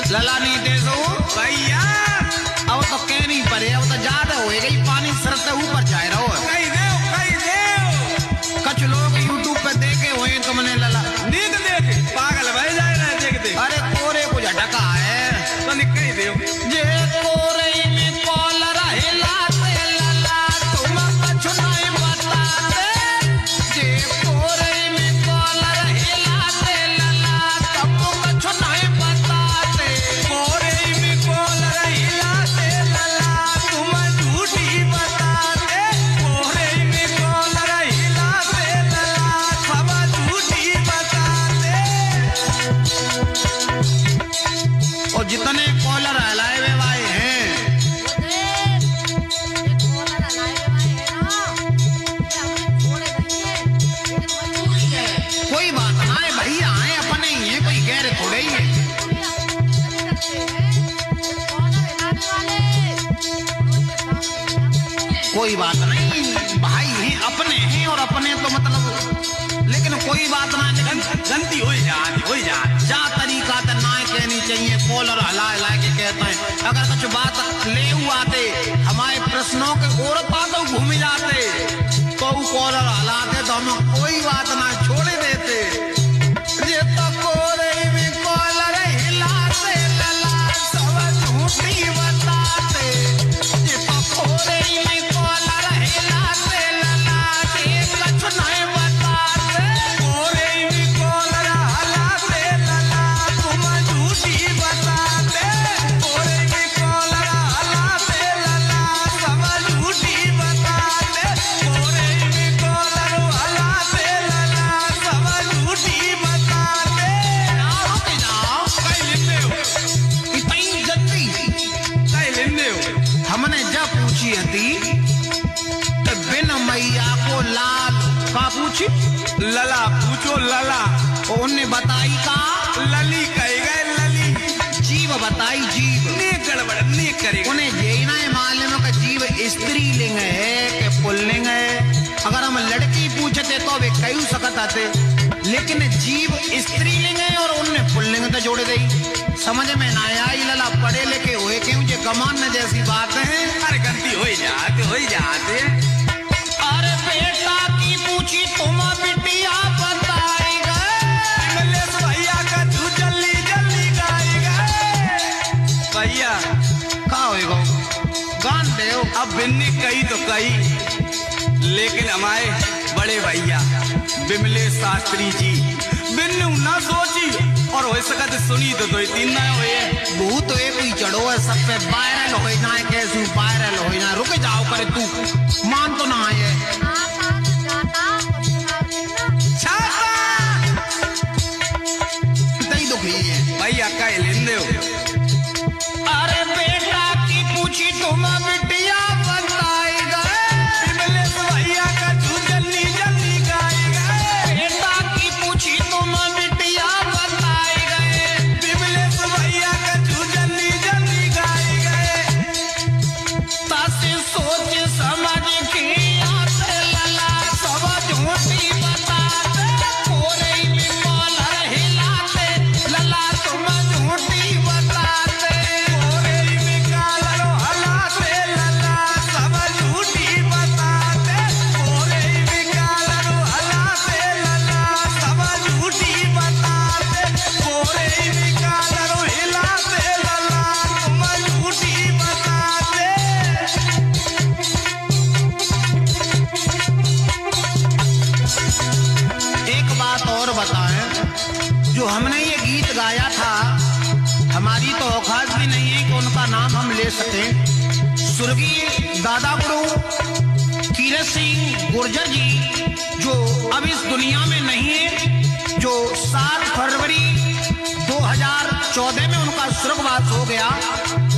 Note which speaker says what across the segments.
Speaker 1: लला नहीं दे दो
Speaker 2: भैया
Speaker 1: अब तो कह नहीं पड़े, अब तो ज्यादा होएगा ही, पानी सर से ऊपर जाए रहो।
Speaker 2: कही देव
Speaker 1: कुछ लोग यूट्यूब पे देखे हुए तुमने लला
Speaker 2: नींद देख पागल भाई जाए ना देख दे।
Speaker 1: अरे कोरे को झटका है
Speaker 2: तो कही देव
Speaker 1: जे कोरे में कॉलर हिलाते लला तुम कुछ नहीं बताते, जे कोरे में कॉलर हिलाते लला तुम कुछ नहीं बताते,
Speaker 2: कोरे में कॉलर हिलाते लला तुम झूठी बताते, कोरे में कॉलर हिलाते लला सब झूठी बताते।
Speaker 1: और जितने कॉलर हलाए हुए भाई हैं कोई बात ना है, भैया आए अपने ही है, कोई गैर थोड़े ही है। कोई बात नहीं, भाई हैं अपने हैं, और अपने तो मतलब, लेकिन कोई बात ना है।
Speaker 2: गलती हो जा
Speaker 1: जा तरीका तो ना कहनी चाहिए, कॉलर हला हला के कहते हैं। अगर कुछ बात ले आते हमारे प्रश्नों के और पातों घूम जाते तो कॉलर हलाते तो हम कोई बात ना छोड़े देते। ये तो कोरे में कॉलर हिलाते लला सब झूठी बताते, ये तो कोरे में कॉलर हिलाते लला ये कुछ नहीं बताते,
Speaker 2: कोरे में कॉलर हलाते लला तुम झूठी बताते, कोरे में कॉलर हलाते लला सब झूठी बताते, कोरे में कॉलर हलाते लला सब झूठी बताते।
Speaker 1: रुक जाओ,
Speaker 2: कई लेंदे हो
Speaker 1: इतनी जल्दी
Speaker 2: कई लेंदे हो।
Speaker 1: हमने जब पूछी थी तो बिन मैया को लाल का पूछी,
Speaker 2: लला पूछो लला,
Speaker 1: और उनने बताई का
Speaker 2: लली कहे गए लली,
Speaker 1: जीव बताई जीव।
Speaker 2: ने गड़बड़ ने करेगा।
Speaker 1: उन्हें यही ना है मालूम है कि जीव स्त्रीलिंग है कि पुल्लिंग है। अगर हम लड़की पूछते तो वे कई सकत आते, लेकिन जीव स्त्रीलिंग है और उनने पुल्लिंग तो जोड़ दी। समझ में ना आई लला, पढ़े लिखे हुए क्यों जे कमान न जैसी बात है।
Speaker 2: अरे गलती हो जाते।
Speaker 1: अरे बेटा की पूछी तुम बिटिया बताई गए,
Speaker 2: मल्लेश भैया का तू जल्दी गाएगा। भैया
Speaker 1: का होएगा गान देव।
Speaker 2: अब बिन्नी कही तो कही, लेकिन हमारे बड़े भैया विमलेश शास्त्री जी बिन्नू ना सोची और हो सकत सुनी तो दो तीन ना हुए।
Speaker 1: भूत तो एक ही चढ़ो है, सब पे वायरल हो जाए, कैसे वायरल हो जाए। रुक जाओ करे तू मान तो ना आए इतनी दुखी है
Speaker 2: भैया कह लेंदे हो।
Speaker 1: अरे बेटा की पूछी तुम बिटिया बताई गए,
Speaker 2: विमलेश भैया का तू जल्दी गाएगा।
Speaker 1: बेटा की पूछी तुम बिटिया बताई गए,
Speaker 2: विमलेश भैया का तू जल्दी गाएगा।
Speaker 1: तासे सोच समझ के आते लला सब झूठी बताते, कोरे में कॉलर हिलाते लला तुम झूठी बताते,
Speaker 2: कोरे में कॉलर हलाते लला सब झूठी बताते, कोरे में कॉलर हलाते लला सब झूठी बताते, कोरे में कॉलर हिलाते लला तुम झूठी बताते।
Speaker 1: एक बात और बताएं, जो हमने ये गीत गाया था हमारी तो औकात भी नहीं है कि उनका नाम हम ले सकें। स्वर्गीय दादा गुरु तीरथ सिंह गुर्जर जी जो अब इस दुनिया में नहीं है, जो 7 फरवरी 2014 में उनका स्वर्गवास हो गया,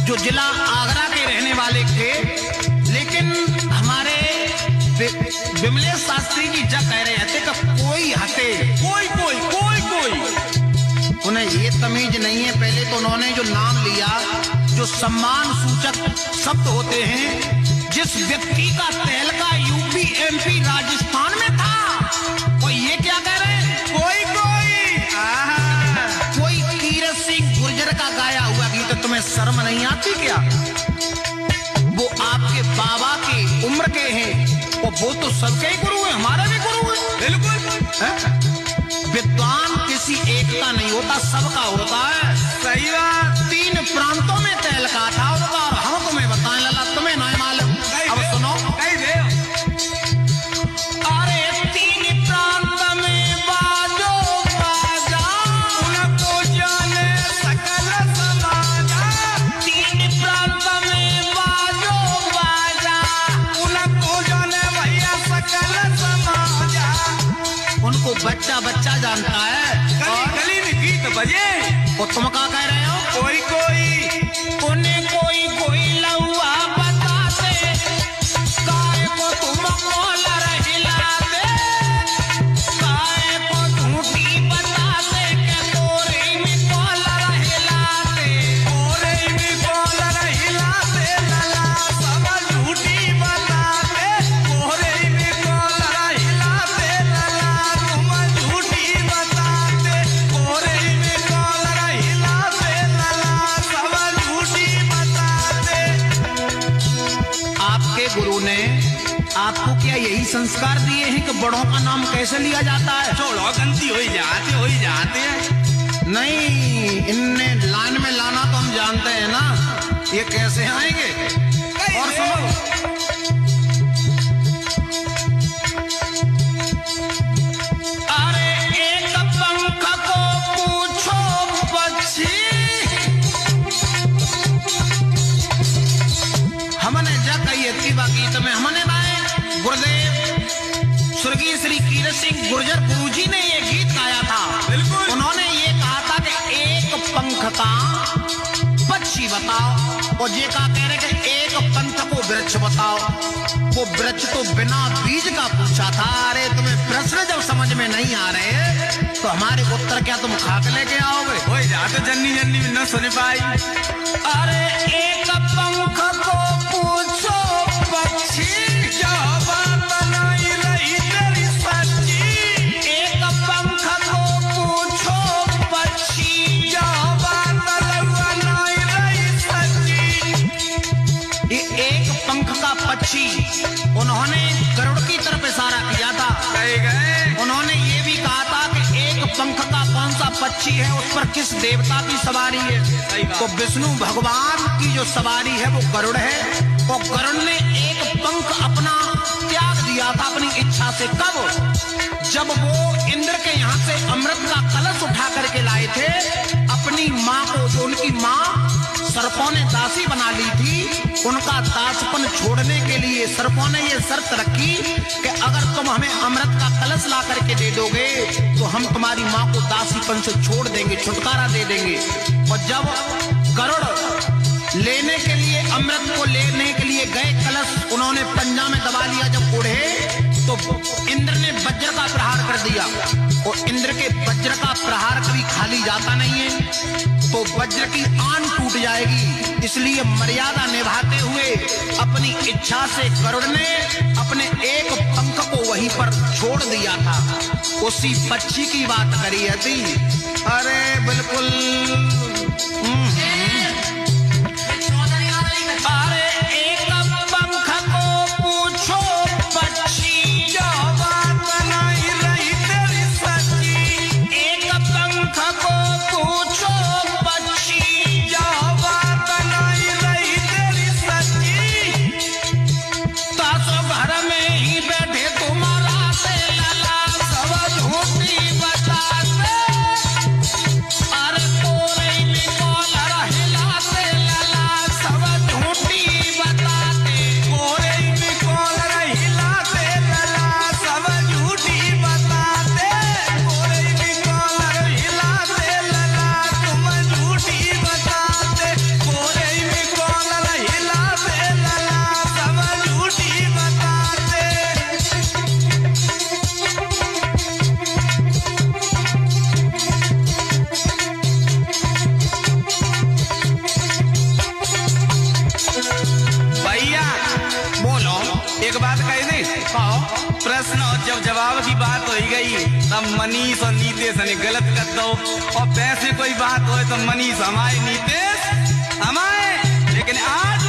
Speaker 1: जो जिला आगरा के रहने वाले थे। लेकिन हमारे विमलेश शास्त्री जी जब कह रहे थे कि कोई हटे,
Speaker 2: कोई
Speaker 1: उन्हें ये तमीज नहीं है। पहले तो उन्होंने जो नाम लिया, जो सम्मान सूचक शब्द होते हैं, जिस व्यक्ति का तहलका यूं जानती क्या? वो आपके बाबा की उम्र के हैं और वो तो सबके ही गुरु हैं, हमारे भी गुरु हैं।
Speaker 2: बिल्कुल।
Speaker 1: विद्वान किसी एक का नहीं होता, सबका होता है।
Speaker 2: सही बात।
Speaker 1: 3 प्रांतों में तहलका था उनका, और हम तुम्हें बताएं लला, तुम्हें नहीं मालूम। अब सुनो,
Speaker 2: कही दे।
Speaker 1: अरे 3 प्रांत में बाजो बाजा,
Speaker 2: उनको जाने सकल समाजा।
Speaker 1: 3 प्रांत में बाजो बाजा,
Speaker 2: उनको जाने भैया सकल समाजा।
Speaker 1: उनको बच्चा बच्चा जानता है।
Speaker 2: गली गली में गीत बजे,
Speaker 1: और तुम क्या कह रहे हो?
Speaker 2: कोई कोई
Speaker 1: उन्हें कोई कोई लौआ बताते, काय को तुम कॉलर हिलाते, काय को झूठी बताते के तोरे में कॉलर हिलाते।
Speaker 2: ओरे में कॉलर हिलाते लला, सब झूठी बताते। ओरे में कॉलर हिलाते लला, तुम झूठी बताते। ओरे में कॉलर हिलाते लला, सब झूठी बताते।
Speaker 1: आपके गुरु ने आपको क्या यही संस्कार दिए हैं कि बड़ों का नाम कैसे लिया जाता है?
Speaker 2: छोड़ो, गलती हो ही जाते हैं।
Speaker 1: नहीं, इनने लाइन में लाना तो हम जानते हैं ना, ये कैसे आएंगे। और सुनो, अरे एक पंख को पूछो पक्षी, हमने जब कही इतनी बाकी तो में हमने गाए। गुरुदेव स्वर्गीय श्री कीरत सिंह गुर्जर गुरुजी ने ये गीत गाया था।
Speaker 2: बिल्कुल।
Speaker 1: उन्होंने ये कहा था कि एक पंख का पक्षी बताओ, और ये कहा कह रहे कि एक पंख को वृक्ष बताओ। वो वृक्ष तो बिना बीज का पूछा था। अरे तुम्हें प्रश्न जब समझ में नहीं आ रहे तो हमारे उत्तर क्या तुम खाक लेके आओगे?
Speaker 2: हो जाते जन्नी जन्नी न सुन पाई।
Speaker 1: अरे एक पंख को पूछो पक्षी,
Speaker 2: क्या बात नहीं रही तेरी सच्ची।
Speaker 1: एक पंख को पूछो पक्षी,
Speaker 2: क्या बात लगा नहीं रही सच्ची।
Speaker 1: ये एक पंख का पक्षी उन्होंने गरुड़ की तरफ इशारा किया था।
Speaker 2: कहे गए
Speaker 1: उन्होंने ये भी कहा था कि एक पंख का कौन सा पक्षी है, उस पर किस देवता की सवारी है।
Speaker 2: सही बात।
Speaker 1: तो विष्णु भगवान की जो सवारी है वो गरुड़ है, और गरुड़ ने एक पंख अपना त्याग दिया था अपनी इच्छा से। कब? जब वो इंद्र के यहाँ से अमृत का कलश उठा करके लाए थे अपनी माँ को, जो उनकी माँ सर्पों ने दासी बना ली थी, उनका दासपन छोड़ने के लिए सर्पों ने ये शर्त रखी कि अगर तुम हमें अमृत का कलश ला करके दे दोगे तो हम तुम्हारी माँ को दासीपन से छोड़ देंगे, छुटकारा दे देंगे। और जब गरुड़ लेने के लिए, अमृत को लेने के लिए गए, कलश उन्होंने पंजा में दबा लिया, जब उड़े तो इंद्र ने वज्र का प्रहार कर दिया, और इंद्र के वज्र का प्रहार कभी खाली जाता नहीं है, तो वज्र की आन टूट जाएगी। इसलिए मर्यादा निभाते हुए अपनी इच्छा से गरुड़ ने अपने एक पंख को वहीं पर छोड़ दिया था। उसी पक्षी की बात करी थी। अरे बिल्कुल। अरे एक पंख को पूछो पक्षी,
Speaker 2: क्या बात नहीं रही तेरी सच्ची।
Speaker 1: एक पंख को पूछो पक्षी,
Speaker 2: क्या बात नहीं रही तेरी सच्ची।
Speaker 1: तासो घर में ही बैठे तुम्हारा से लला, सब झूठी बताते। अरे तोरे में कॉलर हिलाते लला, सब झूठी बताते।
Speaker 2: ओरे में कॉलर हिलाते लला, सब झूठी बताते। ओरे में कॉलर हिलाते लला, तुम झूठी बताते। ओरे में कॉलर हिलाते लला, सब झूठी बताते। भैया
Speaker 1: बोलो।
Speaker 2: एक बात कह दे।
Speaker 1: कहो।
Speaker 2: प्रश्न और जब जवाब की बात हो गई तब मनीष और नीतेश ने गलत कर दो, और वैसे कोई बात हो तो मनीष हमारे, नीतेश हमारे। लेकिन आज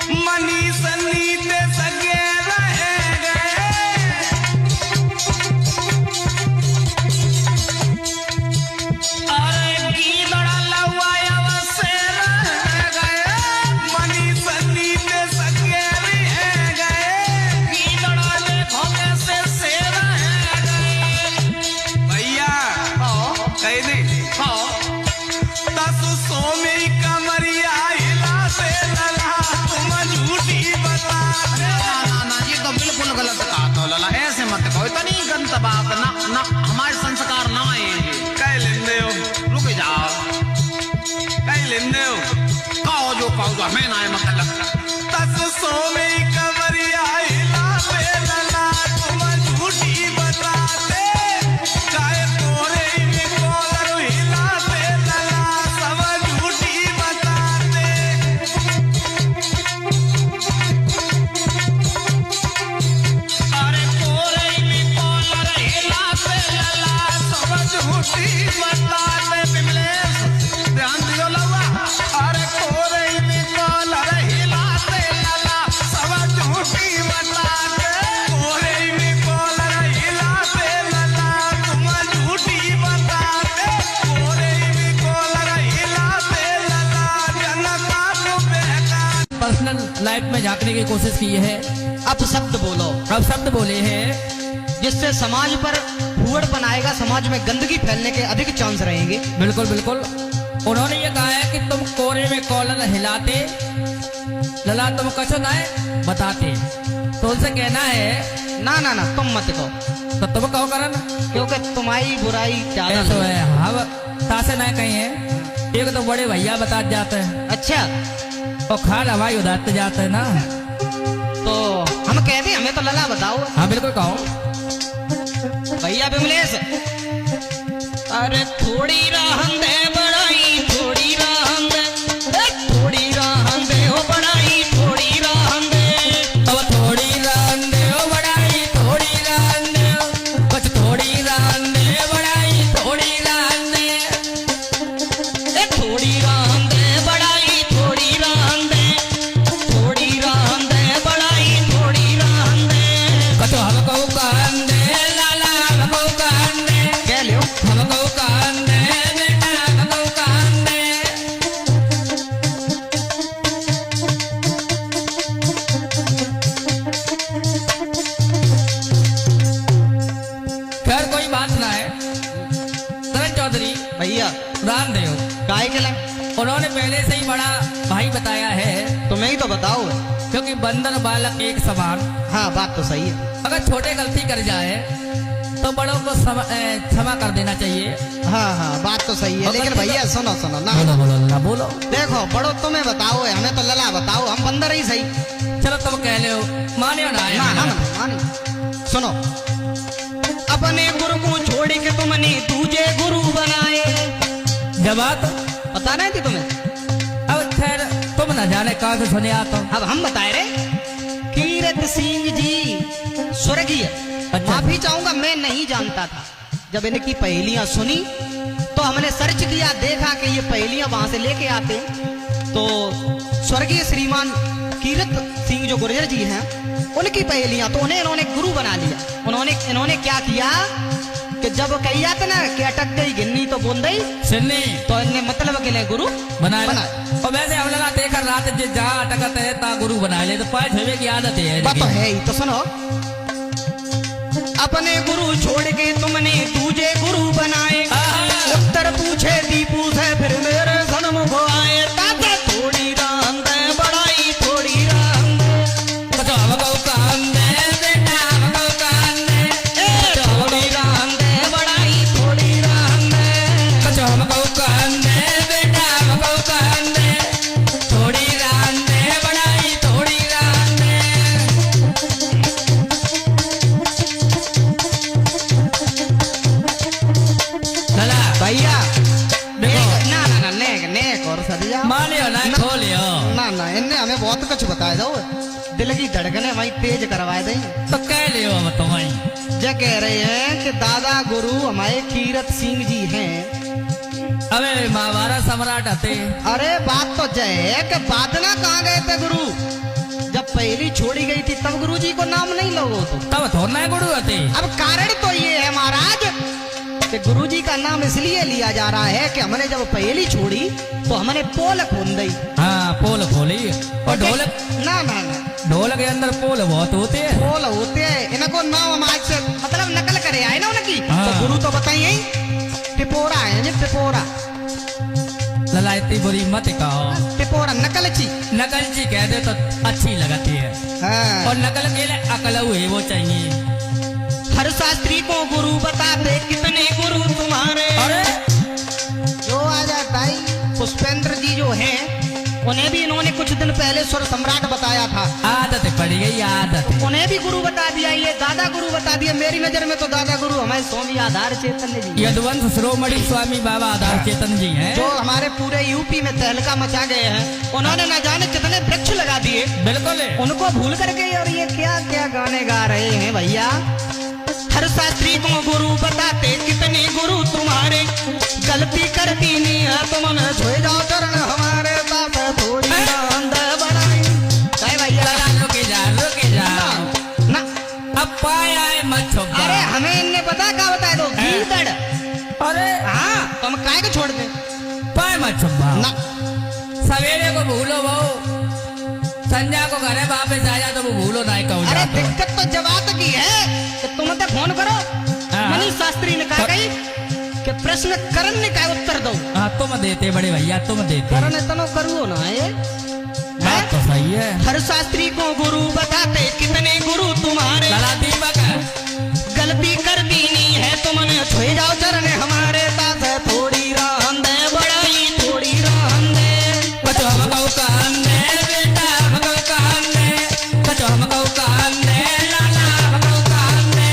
Speaker 2: मनी सनीते सगे रह गए।
Speaker 1: अरे गीदड़ा लवाया से रह गए,
Speaker 2: मनी सनीते सगे रह गए।
Speaker 1: गीदड़ा देखो कैसे रह गए।
Speaker 2: भैया कहीं नहीं तसु सोमे कमरिया हिला से लला तुम झूठी बता।
Speaker 1: ना ये तो बिल्कुल गलत कहा तो लला, ऐसे मत कहो, इतनी गंत बात ना ना, हमारे संस्कार ना आएंगे।
Speaker 2: कह लेंदे हो,
Speaker 1: रुक जाओ,
Speaker 2: कह लेंदे हो।
Speaker 1: कहो जो हमें ना है मतलब।
Speaker 2: तसु सोमे कमरिया हिला से लला तुम झूठी बताते। काहे तोरे भी कॉलर हिला से लला सब झूठी बताते।
Speaker 1: अरे कोरे में कॉलर हिला से लला सब झूठी बताते। बिमलेश ध्यान दियो लवा। अरे कोरे में कॉलर हिला से लला सब झूठी बताते।
Speaker 2: तोरे भी कॉलर हिला से लला तुम झूठी बताते। तोरे भी कॉलर हिला से लला जनता को बहका।
Speaker 3: पर्सनल लाइफ में झांकने की कोशिश की है।
Speaker 4: अब शब्द बोलो
Speaker 3: अब शब्द बोले हैं
Speaker 4: जिससे समाज पर भूड़ बनाएगा, समाज में गंदगी फैलने के अधिक चांस रहेंगे।
Speaker 3: बिल्कुल बिल्कुल। उन्होंने ये कहा है कि तुम कोरे में कॉलर हिलाते लला तुम कछो ना बताते, तो उनसे कहना है
Speaker 4: ना ना ना तुम मत कहो,
Speaker 3: तो तुम कहो करन,
Speaker 4: क्योंकि तुम्हारी बुराई ज्यादा
Speaker 3: ऐसा
Speaker 4: नहीं।
Speaker 3: है। हम तासे ना कहीं है, एक तो बड़े भैया बता जाते हैं
Speaker 4: अच्छा
Speaker 3: और खाल हवाई उदारते जाते हैं ना।
Speaker 4: तो हम कह दें, हमें तो लला बताओ।
Speaker 3: हाँ बिल्कुल कहो।
Speaker 4: भैया विमलेश, अरे थोड़ी रहन दे बड़ाई, थोड़ी रहन दे, थोड़ी रहन दे हो बड़ाई, थोड़ी रहन दे।
Speaker 3: अब थोड़ी रान दे ओ बड़ाई, थोड़ी रान दे, कुछ थोड़ी रान दे बड़ाई, थोड़ी रान दे।
Speaker 4: थोड़ी रहन दे बड़ाई, थोड़ी रहन दे, थोड़ी रहन दे बड़ाई, थोड़ी रहन दे।
Speaker 3: कुछ हमको कहन दे लाला, हमको कहन दे,
Speaker 4: कह लो
Speaker 3: हमको कहन दे बेटा, हमको कहन दे। खैर कोई बात ना है। करण चौधरी
Speaker 4: भैया,
Speaker 3: रान दे
Speaker 4: काहे के ला?
Speaker 3: उन्होंने पहले से ही बड़ा भाई बताया है,
Speaker 4: तुम्हें ही तो बताओ।
Speaker 3: क्योंकि बंदर बालक एक समान।
Speaker 4: हाँ बात तो सही है।
Speaker 3: अगर छोटे गलती कर जाए तो बड़ों को क्षमा कर देना चाहिए।
Speaker 4: हाँ हाँ बात तो सही है,
Speaker 3: और
Speaker 4: लेकिन
Speaker 3: गलती
Speaker 4: भैया सुनो सुनो ना,
Speaker 3: बोलो बोलो ना बोलो।
Speaker 4: देखो बड़ो तुम्हें बताओ, हमें तो लला बताओ, हम बंदर ही सही।
Speaker 3: चलो तुम कह लो, मानियो ना
Speaker 4: ना हम मानी। सुनो, अपने गुरु को छोड़ के तुमने दूजे गुरु बनाए।
Speaker 3: जवाब
Speaker 4: पता नहीं थी तुम्हें?
Speaker 3: अब खैर तुम न जाने कहा से सुने आता हूँ।
Speaker 4: अब हम बताए रे, कीरत सिंह जी स्वर्गीय।
Speaker 3: अच्छा।
Speaker 4: माफी चाहूंगा, मैं नहीं जानता था। जब इनकी पहेलियां सुनी तो हमने सर्च किया, देखा कि ये पहेलियां वहां से लेके आते। तो स्वर्गीय श्रीमान कीरत सिंह जो गुर्जर जी हैं, उनकी पहेलियां, तो उन्हें इन्होंने गुरु बना लिया। इन्होंने क्या किया कि जब कही जाते ना कि अटक गई गिन्नी तो बूंदई,
Speaker 3: सुननी
Speaker 4: तो इनने मतलब के लिए गुरु
Speaker 3: बनाए। और वैसे हम लगा देखकर रात जहाँ अटकत है ता गुरु बना ले, तो पाए छवे की आदत है।
Speaker 4: बात तो है ही। तो सुनो, अपने गुरु छोड़ के तुमने दूजे गुरु बनाए। उत्तर पूछे दीपू से फिर मेरे सन्मुख आए। ताता थोड़ी राम दे बड़ाई, थोड़ी राम दे,
Speaker 3: तो हमको कहन दे बेटा, हमको कहन दे,
Speaker 4: थोड़ी राम दे बड़ाई, थोड़ी राम दे।
Speaker 3: तो हमको कहन दे बेटा, हमको कहन दे, थोड़ी रान दे बड़ाई, थोड़ी रान दे। लला
Speaker 4: भैया
Speaker 3: देखो,
Speaker 4: ना ना ना नेक और सरिया
Speaker 3: मानियो ना
Speaker 4: ना।
Speaker 3: खोलियो।
Speaker 4: ना ना, इनने हमें बहुत कुछ बताया दो, दिल की धड़कने वही तेज करवाए दें।
Speaker 3: तो कह लियो हम तुम्हें।
Speaker 4: जो कह रहे हैं कि दादा गुरु हमारे कीरत सिंह जी हैं।
Speaker 3: अबे महाभारत सम्राट हते।
Speaker 4: अरे बात तो जय है कि बादना कहाँ गए थे गुरु? जब पहली छोड़ी गई थी तब गुरु जी को नाम नहीं लोगो तो
Speaker 3: तब थोड़ा है गुरु हते।
Speaker 4: अब कारण तो ये है महाराज कि गुरु जी का नाम इसलिए लिया जा रहा है कि हमने जब पहली छोड़ी तो हमने पोल खोल दी।
Speaker 3: हाँ पोल खोली और ढोलक
Speaker 4: ना ना ना
Speaker 3: ढोलक के अंदर पोल बहुत होते हैं।
Speaker 4: पोल होते हैं इनको नाम हम आज से मतलब नकल करे आए ना उनकी।
Speaker 3: हाँ।
Speaker 4: तो गुरु तो बताइए टिपोरा है जी टिपोरा।
Speaker 3: लला इतनी बुरी मत कहो।
Speaker 4: टिपोरा नकल ची।
Speaker 3: नकल जी कह दे तो अच्छी लगती है
Speaker 4: हाँ।
Speaker 3: और नकल के लिए अकल हुई वो चाहिए।
Speaker 4: हर शास्त्री को गुरु बताते कितने गुरु तुम्हारे।
Speaker 3: अरे
Speaker 4: जो आ जाता है पुष्पेंद्र जी जो हैं उन्हें भी इन्होंने कुछ दिन पहले सुर सम्राट बताया था।
Speaker 3: आदत पड़ गई आदत।
Speaker 4: उन्हें भी गुरु बता दिया, ये दादा गुरु बता दिया। मेरी नजर में तो दादा गुरु हमारे स्वामी आधार चेतन जी
Speaker 3: यदुवंश शिरोमणि स्वामी बाबा आधार चेतन जी हैं
Speaker 4: जो हमारे पूरे यूपी में तहलका मचा गए हैं। उन्होंने न जाने कितने वृक्ष लगा दिए।
Speaker 3: बिल्कुल
Speaker 4: उनको भूल करके और ये क्या क्या गाने गा रहे हैं भैया। हर शास्त्री को गुरु बताते कितने गुरु तुम्हारे। गलती कर दीनी है तुमने छोड़ जाओ चरण हमारे बाप थोड़ी रांद बनाई। कहे भैया
Speaker 3: रुके जा
Speaker 4: ना
Speaker 3: अब पाया है मत छोड़।
Speaker 4: अरे हमें इनने पता क्या बताया दो गीदड़।
Speaker 3: अरे
Speaker 4: हाँ तो हम काय को छोड़ दे
Speaker 3: पाए मत छुपा
Speaker 4: ना।
Speaker 3: सवेरे को भूलो बहु संध्या को घरे वापस आ जा तो वो भूलो ना कहो।
Speaker 4: अरे दिक्कत तो जवाब की है कि तुम तो फोन करो।
Speaker 3: हाँ।
Speaker 4: मनीष शास्त्री ने कहा गई कि प्रश्न करण ने कहा उत्तर दो।
Speaker 3: हाँ तुम देते बड़े भैया तुम देते।
Speaker 4: करण इतना करो ना ये
Speaker 3: बात तो सही है।
Speaker 4: हर शास्त्री को गुरु बताते कितने गुरु तुम्हारे।
Speaker 3: लला दीपक
Speaker 4: गलती कर दीनी है तुमने छुए जाओ चरण हमारे साथ थोड़ी राम दे बड़ाई थोड़ी राम दे।
Speaker 3: बचो हम कहो काम दे बेटा हम कहो काम दे। बचो हम कहो काम दे लाला हम कहो काम दे।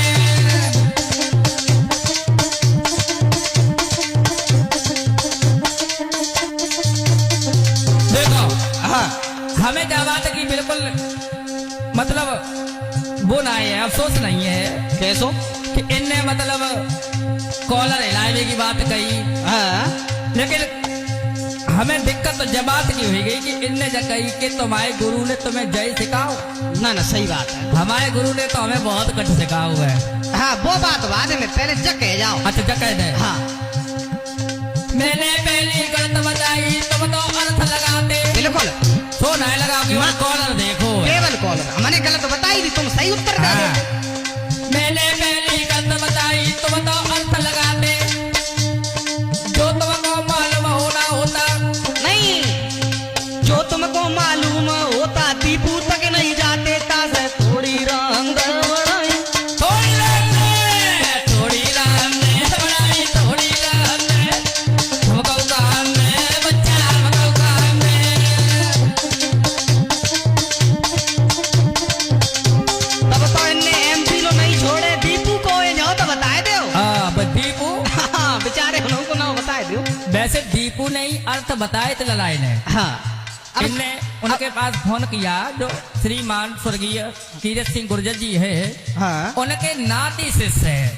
Speaker 3: देखो
Speaker 4: हाँ
Speaker 3: हमें क्या बात है कि बिल्कुल मतलब वो ना है अफसोस नहीं है
Speaker 4: कैसो
Speaker 3: कि इनने मतलब कॉलर हिलाने की बात कही।
Speaker 4: हाँ
Speaker 3: लेकिन हमें दिक्कत तो जब बात की हुई गई कि इनने जब कही कि तुम्हारे गुरु ने तुम्हें जय सिखाओ।
Speaker 4: ना ना सही बात है।
Speaker 3: हमारे गुरु ने तो हमें बहुत कुछ सिखाया हुआ है।
Speaker 4: हाँ वो बात बाद में पहले जग कह जाओ।
Speaker 3: अच्छा जब कह दे
Speaker 4: हाँ
Speaker 3: मैंने पहली गलत बताई तुम तो अर्थ लगाते।
Speaker 4: बिल्कुल
Speaker 3: तो नहीं लगाओगे और कॉलर देखो
Speaker 4: केवल कॉलर हमने गलत बताई थी तुम सही उत्तर दे
Speaker 3: हाँ।
Speaker 4: देते।
Speaker 3: मैंने पहली गलत बताई तुम तो अर्थ लगाते। जो तुमको मालूम होना होता
Speaker 4: नहीं जो तुमको मालूम होता दीपू तक नहीं जाते तासे थोड़ी रंग बढ़ाई।
Speaker 3: थोड़ी राम ने थोड़ी राम ने बढ़ाई थोड़ी राम ने हमको काम में बच्चा हमको काम में।
Speaker 4: तब तो इनने एमपी लो नहीं छोड़े दीपू को ये जाओ तो बताए दो।
Speaker 3: हाँ बस दीपू
Speaker 4: हाँ बेचारे उनको ना बताए दो।
Speaker 3: वैसे दीपू ने ही अर्थ बताए थे ललाई ने।
Speaker 4: हाँ अब
Speaker 3: इनने उनके पास फोन किया जो श्रीमान स्वर्गीय कीरत सिंह गुर्जर जी है।
Speaker 4: हाँ
Speaker 3: उनके नाती शिष्य है।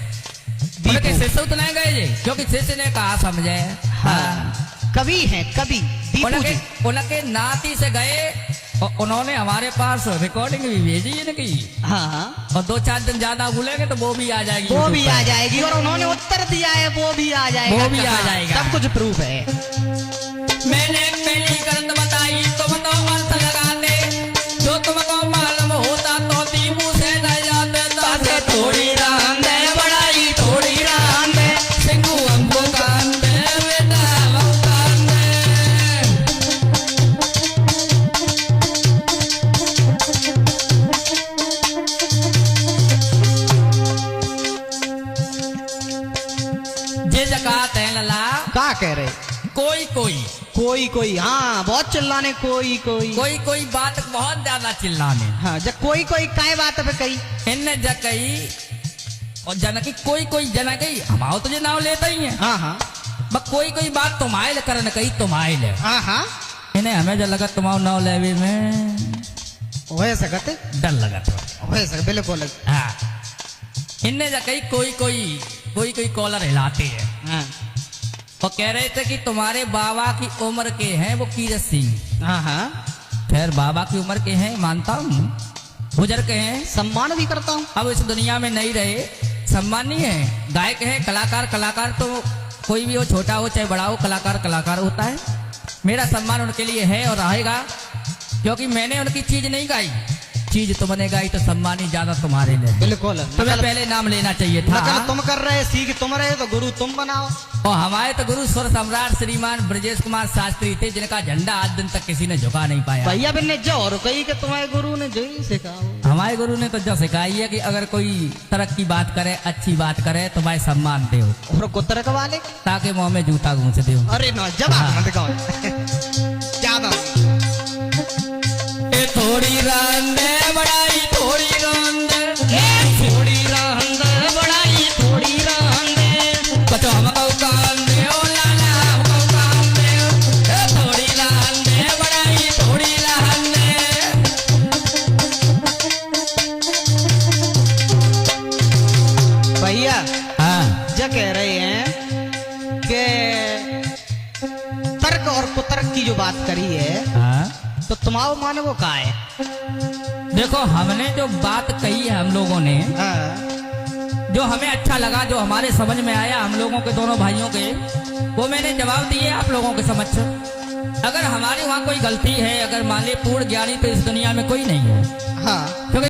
Speaker 3: उनके शिष्य तो नहीं गए जी क्योंकि शिष्य ने कहा समझे।
Speaker 4: हाँ कवि हैं कवि दीपू
Speaker 3: उनके
Speaker 4: जी।
Speaker 3: उनके नाती से गए और उन्होंने हमारे पास रिकॉर्डिंग भी भेजी इनकी।
Speaker 4: हाँ
Speaker 3: और 2-4 दिन ज्यादा भूलेंगे तो वो भी आ जाएगी
Speaker 4: वो
Speaker 3: YouTube
Speaker 4: भी
Speaker 3: पर।
Speaker 4: आ जाएगी और उन्होंने उत्तर दिया है वो भी आ जाएगा।
Speaker 3: वो भी आ
Speaker 4: हाँ,
Speaker 3: जाएगा।
Speaker 4: सब कुछ प्रूफ है।
Speaker 3: मैंने पहली गलत बताई तुम तो अर्थ लगाते। जो तुमको मालूम होता तो दीपू से न जाते तासे थोड़ी राम दे बढ़ाई थोड़ी राम दे। सिंगू हमको काम दे बेटा हमको काम दे। जे जकात है लला
Speaker 4: क्या कह रहे
Speaker 3: कोई कोई
Speaker 4: कोई कोई हाँ बहुत चिल्लाने कोई कोई
Speaker 3: कोई कोई बात बहुत ज्यादा चिल्लाने।
Speaker 4: हाँ जब कोई कोई काय बात पे कही।
Speaker 3: इनने जब कही और जनकी कोई कोई जना कही हमारा तुझे नाम लेता ही है।
Speaker 4: हाँ हाँ
Speaker 3: बस कोई कोई बात तुम्हारे करने कही तुम्हारे ले।
Speaker 4: हाँ हाँ
Speaker 3: इन्हें हमें जब लगा तुम्हारा नाम लेवे में
Speaker 4: हो सकते
Speaker 3: डर लगा तो।
Speaker 4: हो सकते बिल्कुल।
Speaker 3: हाँ इनने जब कही कोई कोई कॉलर हिलाते हैं।
Speaker 4: हाँ
Speaker 3: वो कह रहे थे कि तुम्हारे बाबा की उम्र के हैं वो कीरत सिंह।
Speaker 4: हाँ हाँ,
Speaker 3: खैर बाबा की उम्र के हैं मानता हूँ, गुजर के हैं,
Speaker 4: सम्मान भी करता हूँ।
Speaker 3: अब इस दुनिया में नहीं रहे, सम्मान नहीं है। गायक है, कलाकार, कलाकार तो कोई भी हो, छोटा हो चाहे बड़ा हो, कलाकार कलाकार होता है। मेरा सम्मान उनके लिए है और रहेगा, क्योंकि मैंने उनकी चीज नहीं गाई, चीज तुमने गाई तो सम्मान ही ज्यादा तुम्हारे लिए।
Speaker 4: बिल्कुल,
Speaker 3: तुम्हें पहले नाम लेना चाहिए था।
Speaker 4: नकल तुम कर रहे, सीख तुम रहे, तो गुरु तुम बनाओ।
Speaker 3: और हमारे तो गुरु स्वर सम्राट श्रीमान ब्रजेश कुमार शास्त्री थे, जिनका झंडा आज दिन तक किसी ने झुका नहीं पाया।
Speaker 4: भैया बिन्ने जो और कही कि तुम्हारे गुरु ने जो ही सिखाओ।
Speaker 3: हमारे गुरु ने तो जो सिखाई है कि अगर कोई तरक की बात करे, अच्छी बात करे तो भाई सम्मान दो,
Speaker 4: और कुतरक वाले
Speaker 3: ताकि मुंह में जूता घूंस दो।
Speaker 4: अरे ना जवाब मत कहो ज्यादा।
Speaker 3: थोड़ी रांदे बड़ाई थोड़ी रांदे,
Speaker 4: थोड़ी रांद बड़ाई थोड़ी रांद,
Speaker 3: बचो हमको कांदे ओ लाला हमको कांदे, थोड़ी रांदे बड़ाई थोड़ी रांदे।
Speaker 4: भैया
Speaker 3: हाँ
Speaker 4: जो कह रहे हैं कि तर्क और कुतर्क की जो बात करी है,
Speaker 3: हाँ,
Speaker 4: तो तुम्हारा माने वो का है?
Speaker 3: देखो हमने जो बात कही है हम लोगों ने,
Speaker 4: हाँ,
Speaker 3: जो हमें अच्छा लगा, जो हमारे समझ में आया हम लोगों के दोनों भाइयों के, वो मैंने जवाब दिए आप लोगों के समक्ष। अगर हमारे वहाँ कोई गलती है, अगर मान ले पूर्ण ज्ञानी तो इस दुनिया में कोई नहीं है,
Speaker 4: हाँ।
Speaker 3: क्योंकि